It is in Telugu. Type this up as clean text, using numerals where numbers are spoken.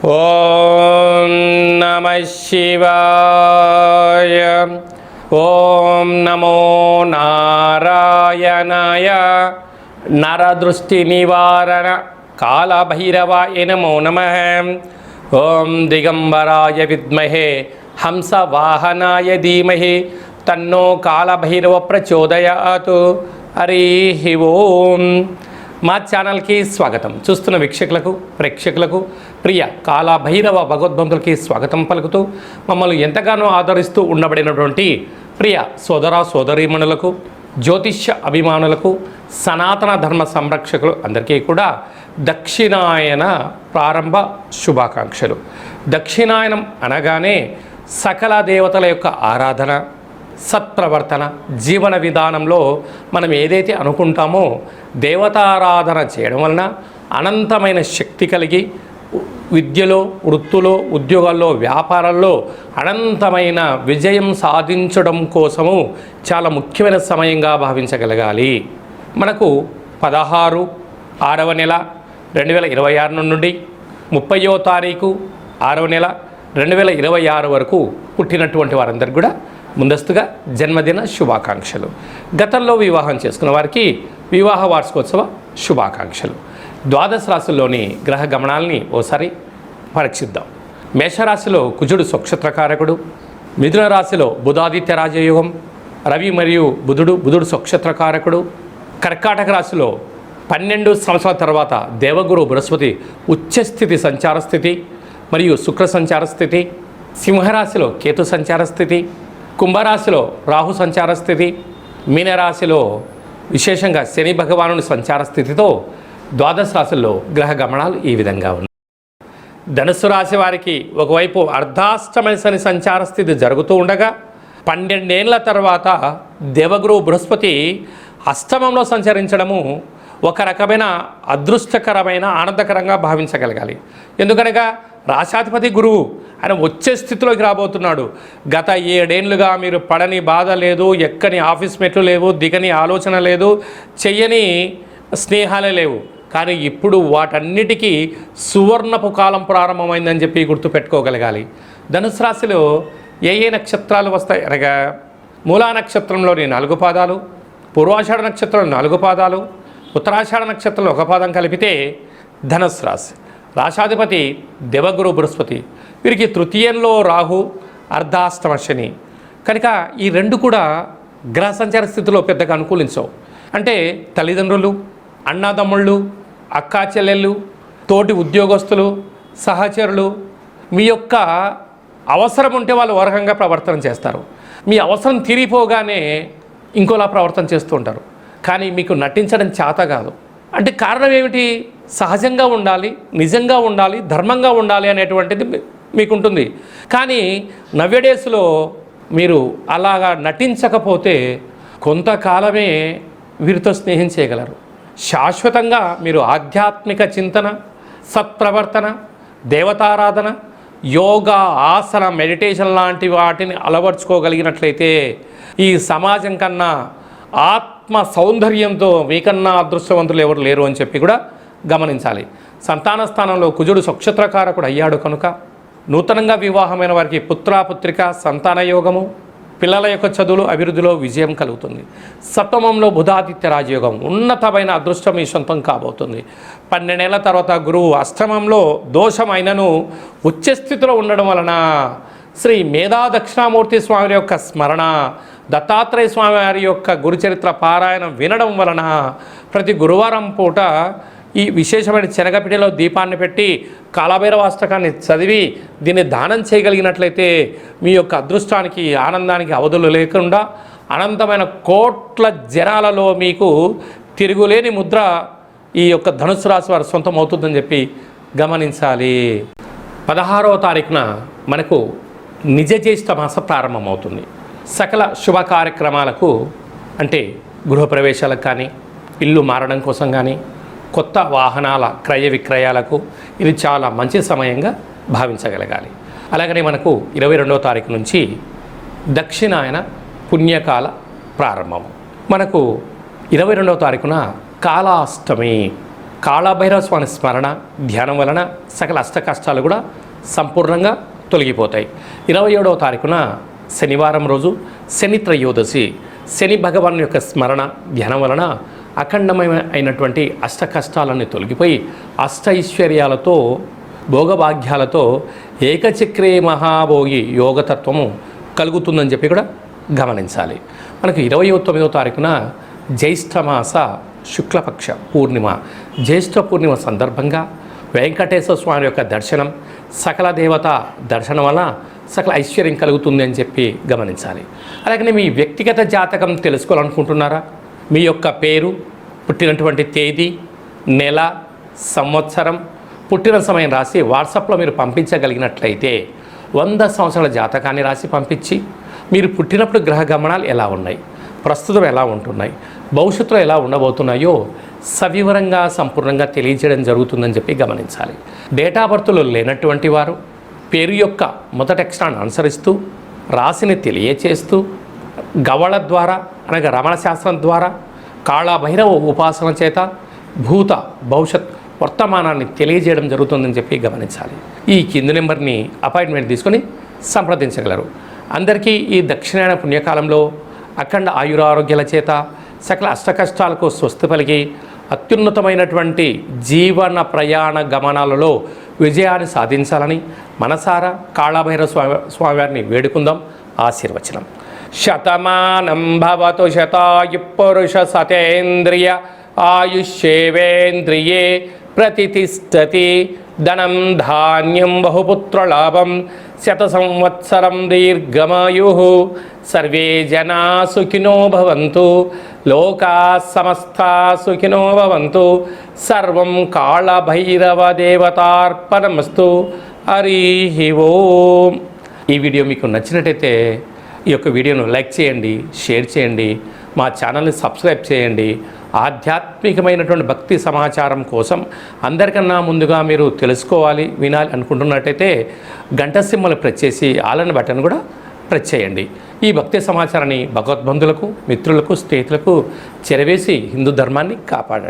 ఓం నమః శివాయ. ఓం నమో నారాయణాయ. నరదృష్టి నివారణ కాళభైరవాయ నమో నమః. ఓం దిగంబరాయ విద్మహే హంసవాహనాయ ధీమహి తన్నో కాళభైరవ ప్రచోదయాత్. హరి ఓం. మా ఛానల్కి స్వాగతం. చూస్తున్న వీక్షకులకు ప్రేక్షకులకు ప్రియ కాళభైరవ భగవద్బంధులకి స్వాగతం పలుకుతూ మమ్మల్ని ఎంతగానో ఆదరిస్తూ ఉండబడినటువంటి ప్రియ సోదర సోదరీమణులకు, జ్యోతిష్య అభిమానులకు, సనాతన ధర్మ సంరక్షకులు అందరికీ కూడా దక్షిణాయన ప్రారంభ శుభాకాంక్షలు. దక్షిణాయనం అనగానే సకల దేవతల యొక్క ఆరాధన, సత్ప్రవర్తన, జీవన విధానంలో మనం ఏదైతే అనుకుంటామో దేవతారాధన చేయడం వలన అనంతమైన శక్తి కలిగి విద్యలో, వృత్తులో, ఉద్యోగాల్లో, వ్యాపారాల్లో అనంతమైన విజయం సాధించడం కోసము చాలా ముఖ్యమైన సమయంగా భావించగలగాలి. మనకు 16/6వ నెల 2026 నుండి 30వ తారీఖు 6వ నెల 2026 వరకు పుట్టినటువంటి వారందరికీ కూడా ముందస్తుగా జన్మదిన శుభాకాంక్షలు. గతంలో వివాహం చేసుకున్న వారికి వివాహ వార్షికోత్సవ శుభాకాంక్షలు. ద్వాదశ రాశుల్లోని గ్రహ గమనాల్ని ఓసారి పరీక్షిద్దాం. మేషరాశిలో కుజుడు స్వక్షత్రకారకుడు, మిథున రాశిలో బుధాదిత్య రాజయోగం, రవి మరియు బుధుడు స్వక్షత్రకారకుడు, కర్కాటక రాశిలో 12 సంవత్సరాల తర్వాత దేవగురు బృహస్పతి ఉచ్చస్థితి సంచార స్థితి మరియు శుక్ర సంచార స్థితి, సింహరాశిలో కేతు సంచార స్థితి, కుంభరాశిలో రాహు సంచార స్థితి, మీనరాశిలో విశేషంగా శని భగవానుని సంచార స్థితితో ద్వాదశ రాశుల్లో గ్రహ గమనాలు ఈ విధంగా ఉన్నాయి. ధనుస్సు రాశి వారికి ఒకవైపు అర్ధాష్టమ శని సంచార స్థితి జరుగుతూ ఉండగా 12 ఏళ్ల తర్వాత దేవగురు బృహస్పతి అష్టమంలో సంచరించడము ఒక రకమైన అదృష్టకరమైన ఆనందకరంగా భావించగలగాలి. ఎందుకనగా రాశాధిపతి గురువు ఆయన వచ్చే స్థితిలోకి రాబోతున్నాడు. గత 7 ఏళ్లుగా మీరు పడని బాధ లేదు, ఎక్కని ఆఫీస్ మెట్లు లేవు, దిగని ఆలోచన లేదు, చెయ్యని స్నేహాలే లేవు. కానీ ఇప్పుడు వాటన్నిటికీ సువర్ణపు కాలం ప్రారంభమైందని చెప్పి గుర్తుపెట్టుకోగలగాలి. ధనుసు రాశిలో ఏ నక్షత్రాలు వస్తాయి అనగా మూలా నక్షత్రంలోని 4 పాదాలు, పూర్వాషాఢ నక్షత్రం 4 పాదాలు, ఉత్తరాషాఢ నక్షత్రంలో 1 పాదం కలిపితే ధనుసు రాశి. రాశాధిపతి దేవగురు బృహస్పతి, వీరికి తృతీయంలో రాహు, అర్ధాష్టమ శని. కనుక ఈ రెండు కూడా గ్రహ సంచార స్థితిలో పెద్దగా అనుకూలించవు. అంటే తల్లిదండ్రులు, అన్నాదమ్ముళ్ళు, అక్కా చెల్లెళ్ళు, తోటి ఉద్యోగస్తులు, సహచరులు మీ యొక్క అవసరం ఉంటే వాళ్ళు వరకంగా ప్రవర్తన చేస్తారు. మీ అవసరం తీరిపోగానే ఇంకోలా ప్రవర్తన చేస్తూ ఉంటారు. కానీ మీకు నటించడం చేత కాదు. అంటే కారణం ఏమిటి? సహజంగా ఉండాలి, నిజంగా ఉండాలి, ధర్మంగా ఉండాలి అనేటువంటిది మీకుంటుంది. కానీ నవ్యడేస్లో మీరు అలాగా నటించకపోతే కొంతకాలమే వీరితో స్నేహం చేయగలరు. శాశ్వతంగా మీరు ఆధ్యాత్మిక చింతన, సత్ప్రవర్తన, దేవతారాధన, యోగా, ఆసన, మెడిటేషన్ లాంటి వాటిని అలవర్చుకోగలిగినట్లయితే ఈ సమాజం కన్నా ఆత్మ సౌందర్యంతో మీకన్నా అదృష్టవంతులు ఎవరు లేరు అని చెప్పి కూడా గమనించాలి. సంతాన స్థానంలో కుజుడు స్వక్షత్రకారకుడు అయ్యాడు కనుక నూతనంగా వివాహమైన వారికి పుత్రాపుత్రిక సంతాన యోగము, పిల్లల యొక్క చదువులు అభివృద్ధిలో విజయం కలుగుతుంది. సప్తమంలో బుధాదిత్య రాజయోగం, ఉన్నతమైన అదృష్టం మీ సొంతం కాబోతుంది. 12 ఏళ్ల తర్వాత గురువు అష్టమంలో దోషమైనను ఉచ్చస్థితిలో ఉండడం వలన శ్రీ మేధా దక్షిణామూర్తి స్వామి యొక్క స్మరణ, దత్తాత్రేయ స్వామి వారి యొక్క గురుచరిత్ర పారాయణం వినడం వలన ప్రతి గురువారం పూట ఈ విశేషమైన శనగపిడిలో దీపాన్ని పెట్టి కాళభైరవాష్టకాన్ని చదివి దీన్ని దానం చేయగలిగినట్లయితే మీ యొక్క అదృష్టానికి, ఆనందానికి అవధులు లేకుండా అనంతమైన కోట్ల జనాలలో మీకు తిరుగులేని ముద్ర ఈ యొక్క ధనుసు రాశి వారి సొంతం అవుతుందని చెప్పి గమనించాలి. 16వ తారీఖున మనకు నిజ జ్యేష్ఠ మాస ప్రారంభమవుతుంది. సకల శుభ కార్యక్రమాలకు అంటే గృహప్రవేశాలకు కానీ, ఇల్లు మారడం కోసం కానీ, కొత్త వాహనాల క్రయ విక్రయాలకు ఇది చాలా మంచి సమయంగా భావించగలగాలి. అలాగనే మనకు 22వ తారీఖు నుంచి దక్షిణాయన పుణ్యకాల ప్రారంభము. మనకు 22వ తారీఖున కాళాష్టమి కాళభైరవ స్వామి స్మరణ ధ్యానం వలన సకల అష్ట కష్టాలు కూడా సంపూర్ణంగా తొలగిపోతాయి. 27వ తారీఖున శనివారం రోజు శని త్రయోదశి, శని భగవాన్ యొక్క స్మరణ ధ్యానం వలన అఖండమైనటువంటి అష్ట కష్టాలన్నీ తొలగిపోయి అష్ట ఐశ్వర్యాలతో భోగభాగ్యాలతో ఏకచక్రే మహాభోగి యోగతత్వము కలుగుతుందని చెప్పి కూడా గమనించాలి. మనకు 29వ తారీఖున జ్యేష్ఠమాస శుక్లపక్ష పూర్ణిమ, జ్యేష్ఠ పూర్ణిమ సందర్భంగా వెంకటేశ్వర స్వామి యొక్క దర్శనం, సకల దేవత దర్శనం వల్ల సకల ఐశ్వర్యం కలుగుతుంది అని చెప్పి గమనించాలి. అలాగే మీ వ్యక్తిగత జాతకం తెలుసుకోవాలనుకుంటున్నారా? మీ యొక్క పేరు, పుట్టినటువంటి తేదీ, నెల, సంవత్సరం, పుట్టిన సమయం రాసి వాట్సాప్లో మీరు పంపించగలిగినట్లయితే 100 సంవత్సరాల జాతకాన్ని రాసి పంపించి మీరు పుట్టినప్పుడు గ్రహ గమనాలు ఎలా ఉన్నాయి, ప్రస్తుతం ఎలా ఉంటున్నాయి, భవిష్యత్తులో ఎలా ఉండబోతున్నాయో సవివరంగా సంపూర్ణంగా తెలియజేయడం జరుగుతుందని చెప్పి గమనించాలి. డేటా బర్త్లో లేనటువంటి వారు పేరు యొక్క మొదటి అక్షరాన్ని అనుసరిస్తూ రాశిని తెలియచేస్తూ గవళ ద్వారా అనగా రమణ శాస్త్రం ద్వారా కాళభైరవ ఉపాసన చేత భూత భవిష్యత్ వర్తమానాన్ని తెలియజేయడం జరుగుతుందని చెప్పి గమనించాలి. ఈ కింది నెంబర్ని అపాయింట్మెంట్ తీసుకొని సంప్రదించగలరు. అందరికీ ఈ దక్షిణాయన పుణ్యకాలంలో అఖండ ఆయురారోగ్యాల చేత సకల అష్టకష్టాలకు స్వస్తి పలికి అత్యున్నతమైనటువంటి జీవన ప్రయాణ గమనాలలో విజయాన్ని సాధించాలని మనసారా కాళభైరవ స్వామివారిని వేడుకుందాం. ఆశీర్వచనం. శతమానం భవతు శతాయు పురుష సతేంద్రియ ఆయుష్యేవేంద్రియే ప్రతిష్టతి. ధనం ధాన్యం బహుపుత్రలాభం శత సంవత్సరం దీర్ఘమాయు. సర్వే జనా సుఖినో భవంతు. లోకా సమస్తా సుఖినో భవంతు. సర్వం కాళభైరవ దేవతార్పణమస్తు. హరి ఓం. ఈ వీడియో మీకు నచ్చినట్టయితే ఈ యొక్క వీడియోను లైక్ చేయండి, షేర్ చేయండి, మా ఛానల్ని సబ్స్క్రైబ్ చేయండి. ఆధ్యాత్మికమైనటువంటి భక్తి సమాచారం కోసం అందరికన్నా ముందుగా మీరు తెలుసుకోవాలి, వినాలి అనుకుంటున్నట్టయితే గంట సింబల్ ప్రెస్ చేసి ఆలన బటన్ కూడా ప్రెస్ చేయండి. ఈ భక్తి సమాచారాన్ని భగవద్బంధులకు, మిత్రులకు, స్నేహితులకు చేరవేసి హిందూ ధర్మాన్ని కాపాడండి.